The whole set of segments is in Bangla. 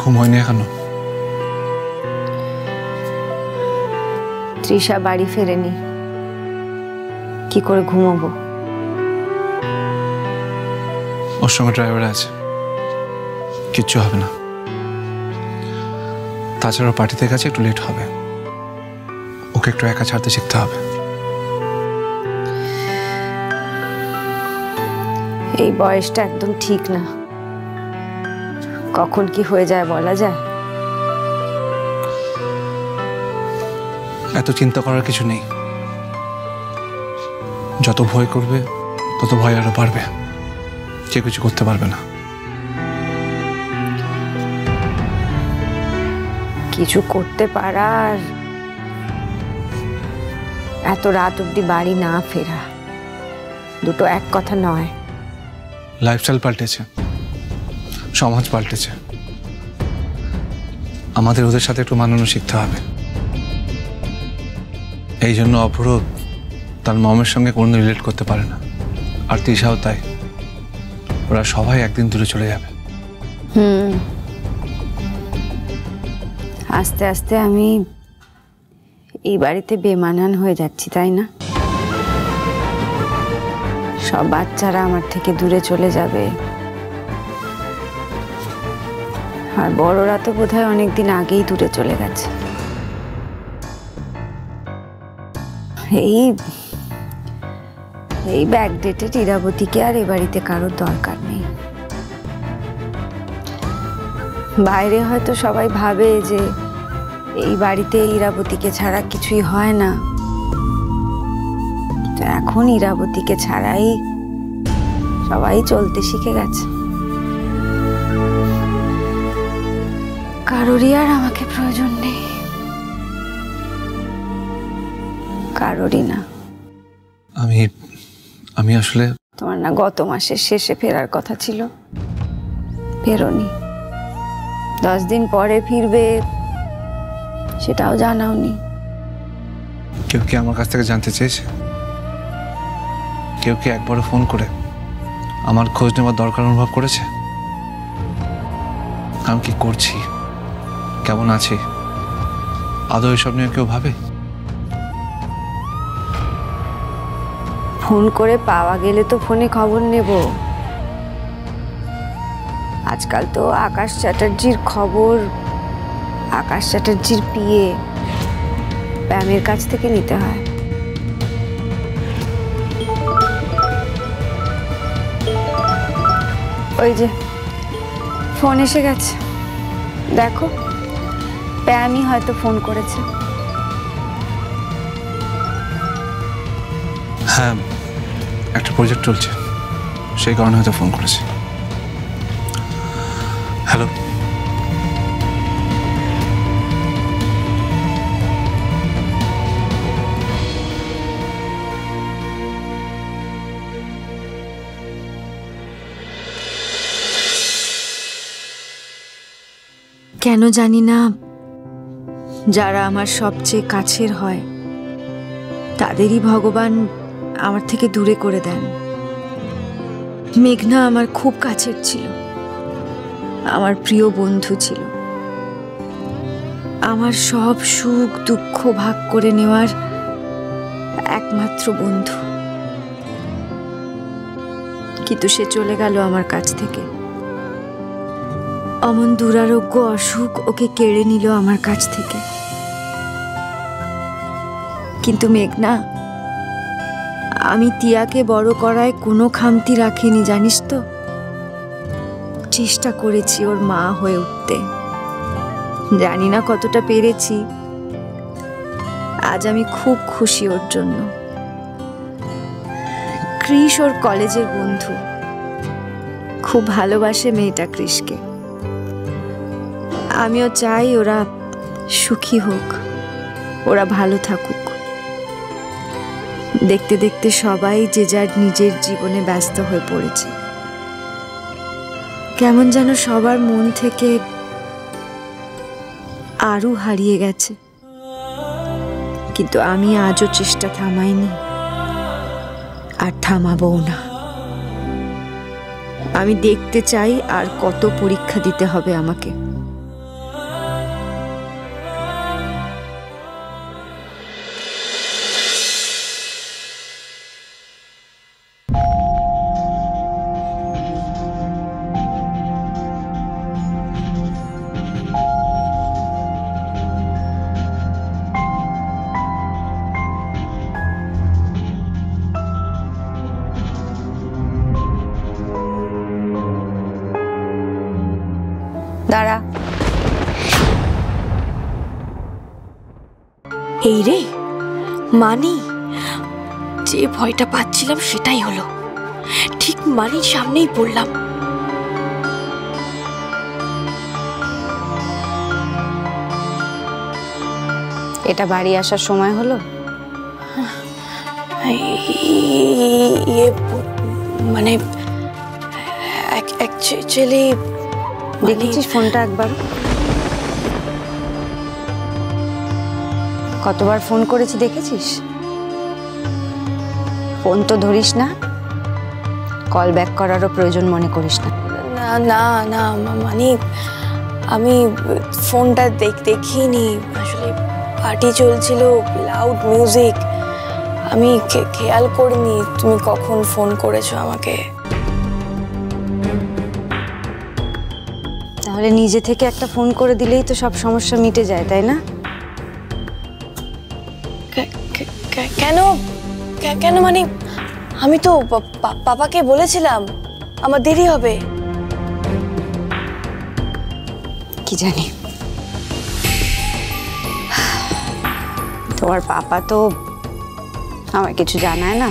ঘুম হয়নি এখনো? তৃষা বাড়ি ফেরেনি, কি করে ঘুমাবো? ওর সঙ্গে ড্রাইভার আছে, কিচ্ছু হবে না। তাছাড়া পার্টিতে গেছে, একটু লেট হবে, ওকে একটু একা ছাড়তে শিখতে হবে। এই বয়সটা একদম ঠিক না, কখন কি হয়ে যায় বলা যায়? এত চিন্তা করার কিছু নেই, যত ভয় করবে তত ভয় আরো বাড়বে, কেউ কিছু করতে পারবে না। কিছু করতে পারার এত রাত অব্দি বাড়ি না ফেরা, দুটো এক কথা নয়। লাইফস্টাইল পাল্টেছে, সমাজ পাল্টেছে, আমাদের ওদের সাথে একটু মানানো শিখতে হবে। এই জন্য অপরূপ তার মমের সঙ্গে কোনো রিলেট করতে পারে না, আর তৃষাও তাই। ওরা সবাই একদিন দূরে চলে যাবে। আস্তে আস্তে আমি এই বাড়িতে বেমানান হয়ে যাচ্ছি, তাই না? সব বাচ্চারা আমার থেকে দূরে চলে যাবে, আর বড়রা তো বোধহয় অনেকদিন আগেই দূরে চলে গেছে। এই ব্যাকডেটেড ইরাবতীকে আর এ বাড়িতে কারোর দরকার নেই। বাইরে হয়তো সবাই ভাবে যে এই বাড়িতে ইরাবতীকে ছাড়া কিছুই হয় না, তো এখন ইরাবতীকে ছাড়াই সবাই চলতে শিখে গেছে। কারোরই আর আমাকে প্রয়োজন নেই, কারোরই না। আমি আসলে তোমার না গত মাসের শেষে ফেরার কথা ছিল, ফেরোনি। 10 দিন পরে ফিরবে সেটাও জানাওনি। কেউ কি আমার কাছ থেকে জানতে চেয়েছে? কেউ কি একবারও ফোন করে আমার খোঁজ নেওয়ার দরকার অনুভব করেছে? আমি কি করছি, কেমন আছি, আদৌ এসব নিয়ে কেউ ভাবে? ফোন করে পাওয়া গেলে তো ফোনে খবর নেব। আজকাল তো আকাশ চ্যাটার্জির খবর আকাশ চ্যাটার্জির পিএ প্যামের কাছ থেকে নিতে হয়। ওই যে ফোন এসে গেছে, দেখো, প্যামই হয়তো ফোন করেছে। হ্যাঁ, একটা প্রজেক্ট চলছে, সেই কারণে হয়তো ফোন করেছে। হ্যালো, কেন জানি না, যারা আমার সবচেয়ে কাছের হয় তাদেরই ভগবান আমার থেকে দূরে করে দেন। মেঘনা আমার খুব কাছের ছিল, আমার প্রিয় বন্ধু ছিল, আমার সব সুখ দুঃখ ভাগ করে নেওয়ার একমাত্র বন্ধু। কিন্তু সে চলে গেল আমার কাছ থেকে। অমন দুরারোগ্য অসুখ ওকে কেড়ে নিল আমার কাছ থেকে। কিন্তু মেঘনা, আমি টিয়াকে বড় করায় কোনো খামতি রাখিনি, জানিস তো। চেষ্টা করেছি ওর মা হয়ে উঠতে, জানি না কতটা পেরেছি। আজ আমি খুব খুশি ওর জন্য। কৃষ ওর কলেজের বন্ধু, খুব ভালোবাসে মেয়েটা কৃষকে। আমিও চাই ওরা সুখী হোক, ওরা ভালো থাকুক। দেখতে দেখতে সবাই যে যার নিজের জীবনে ব্যস্ত হয়ে পড়েছে। কেমন যেন সবার মন থেকে আরও হারিয়ে গেছে। কিন্তু আমি আজও চেষ্টা থামাইনি, আর থামাবও না। আমি দেখতে চাই আর কত পরীক্ষা দিতে হবে আমাকে। দাঁড়া। এই রে মানি, যে ভয়টা পাচ্ছিলাম সেটাই হলো, ঠিক মানির সামনেই পড়লাম। এটা বাড়ি আসার সময় হলো? ইয়ে মানে অ্যাকচুয়ালি দেখেছিস ফোনটা একবার? কতবার ফোন করেছি দেখেছিস? ফোন তো ধরিস না, কল ব্যাক করারও প্রয়োজন মনে করিস না। না না না মানে আমি ফোনটা দেখিনি, আসলে পার্টি চলছিল, লাউড মিউজিক, আমি খেয়াল করিনি তুমি কখন ফোন করেছো আমাকে। তাহলে নিজে থেকে একটা ফোন করে দিলেই তো সব সমস্যা মিটে যায়, তাই না? কেন কেন মানে আমি তো পাপাকে বলেছিলাম আমার দেরি হবে। কি জানি, তোমার পাপা তো আমার কিছু জানায় না।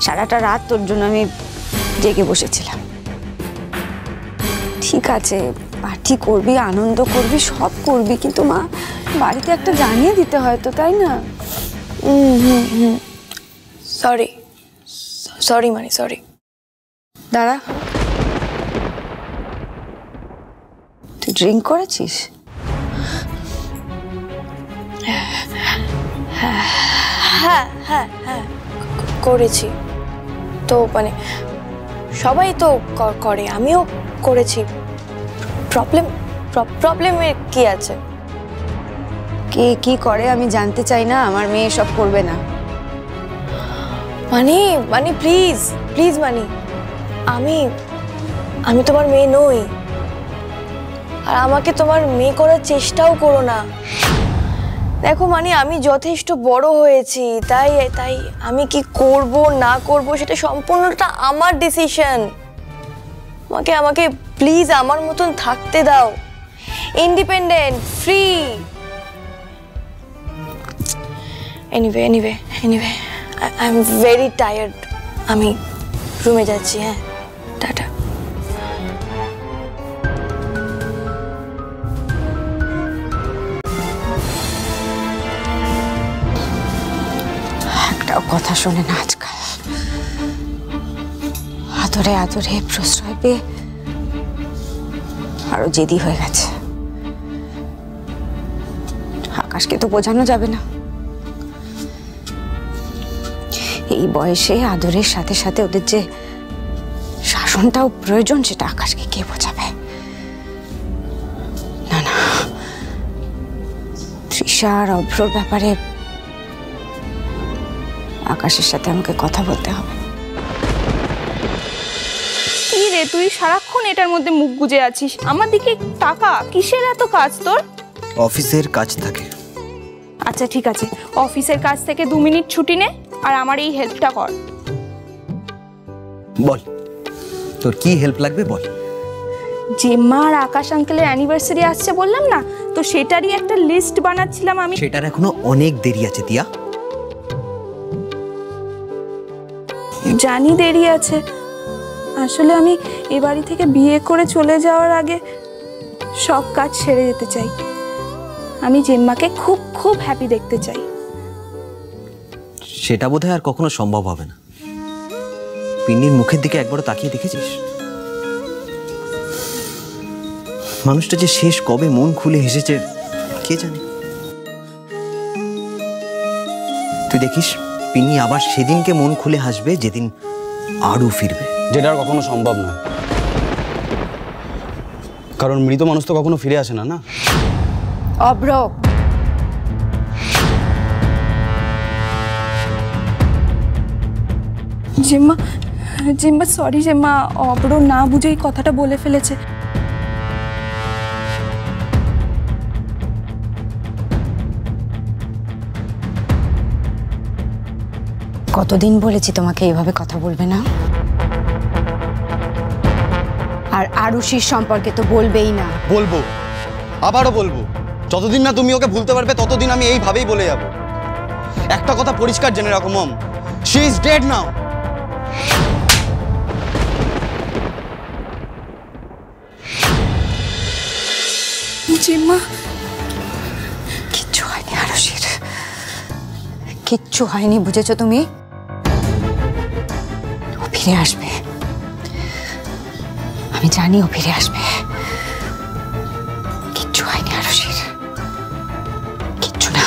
সারাটা রাত তোর জন্য আমি জেগে বসেছিলাম। ঠিক আছে, পার্টি করবি, আনন্দ করবি, সব করবি, কিন্তু মা বাড়িতে একটা জানিয়ে দিতে হয় তো, তাই না? সরি সরি মানে সরি। দাঁড়া, তুই ড্রিঙ্ক করেছিস? হ্যাঁ হ্যাঁ হ্যাঁ করেছি তো, মানে সবাই তো করে, আমিও করেছি। প্রবলেমের কি আছে? কে কি করে আমি জানতে চাই না, আমার মেয়ে সব করবে না। মানে মানে প্লিজ প্লিজ মানে আমি তোমার মেয়ে নই, আর আমাকে তোমার মেয়ে করার চেষ্টাও করো না। দেখো মানে আমি যথেষ্ট বড় হয়েছি, তাই তাই আমি কি করব না করব সেটা সম্পূর্ণটা আমার ডিসিশন। আমাকে প্লিজ আমার মতন থাকতে দাও, independent, free. Anyway I am very tired, আমি রুমে যাচ্ছি। হ্যাঁ, টাটা। একটাও কথা শোনে না আজকাল। আদরে আদরে প্রশ্রয় পেয়ে আরো জেদি হয়ে গেছে। আকাশকে তো বোঝানো যাবে না, এই বয়সে আদরের সাথে সাথে ওদের যে শাসনটাও প্রয়োজন সেটা আকাশকে কে বোঝাবে? না না, তৃষা আর অভ্রর ব্যাপারে আকাশের সাথে আমাকে কথা বলতে হবে। কি রে, তুই সারাক্ষণ এটার মধ্যে মুখ গুজে আছিস? আমার দিকে টাকা, কিসের এত কাজ তোর? অফিসের কাজ থাকে। আচ্ছা ঠিক আছে, অফিসের কাজ থেকে 2 মিনিট ছুটি নে আর আমার এই হেল্পটা কর। বল, তোর কি হেল্প লাগবে বল। জেম্মা আর আকাশ আঙ্কেলের অ্যানিভার্সারি আসছে বললাম না, তো সেটারই একটা লিস্ট বানাচ্ছিলাম আমি। সেটার এখনো অনেক দেরি আছে দিয়া। জানি দেরি আছে, আসলে আমি এ বাড়ি থেকে বিয়ে করে চলে যাওয়ার আগে সব কাজ সেরে যেতে চাই। আমি জেম্মাকে খুব খুব হ্যাপি দেখতে চাই। সেটা বোধহয় আর কখনো সম্ভব হবে না। পিন্নির মুখের দিকে একবারও তাকিয়ে দেখেছিস? মানুষটা যে শেষ কবে মন খুলে হেসেছে কে জানে। তুই দেখিস পিন্নি আবার সেদিনকে মন খুলে হাসবে যেদিন আরও ফিরবে। যেটা আর কখনো সম্ভব নয়, কারণ মৃত মানুষ তো কখনো ফিরে আসে না। না অভ্র, জেম্মা জেম্মা সরি জেম্মা, অব্র না বুঝেই কথাটা বলে ফেলেছে। কতদিন বলেছি তোমাকে এইভাবে কথা বলবে না? আর আরুষির সম্পর্কে তো বলবেই না। বলবো, আবারও বলবো। যতদিন না তুমি ওকে ভুলতে পারবে ততদিন আমি এইভাবেই বলে যাব। একটা কথা পরিষ্কার জেনে রাখো মম, শি ইজ ডেড নাও। জিম্মা, কিচ্ছু হয়নি আরুষির, কিচ্ছু হয়নি, বুঝেছো তুমি? ও ফিরে আসবে, আমি জানি ও ফিরে আসবে। কিচ্ছু হয়নি আরুষির, কিচ্ছু না।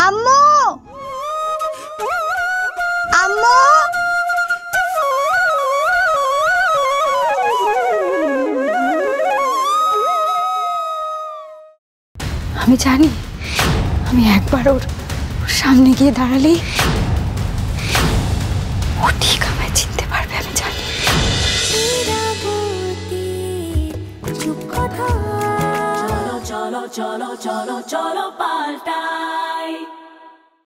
আম্মু, আম্মু, আমি জানি আমি একবার ওর সামনে গিয়ে দাঁড়ালেই ও ঠিক আমায় চিনতে পারবে, আমি জানি। চলো চলো চলো চলো চলো পাল্টাই।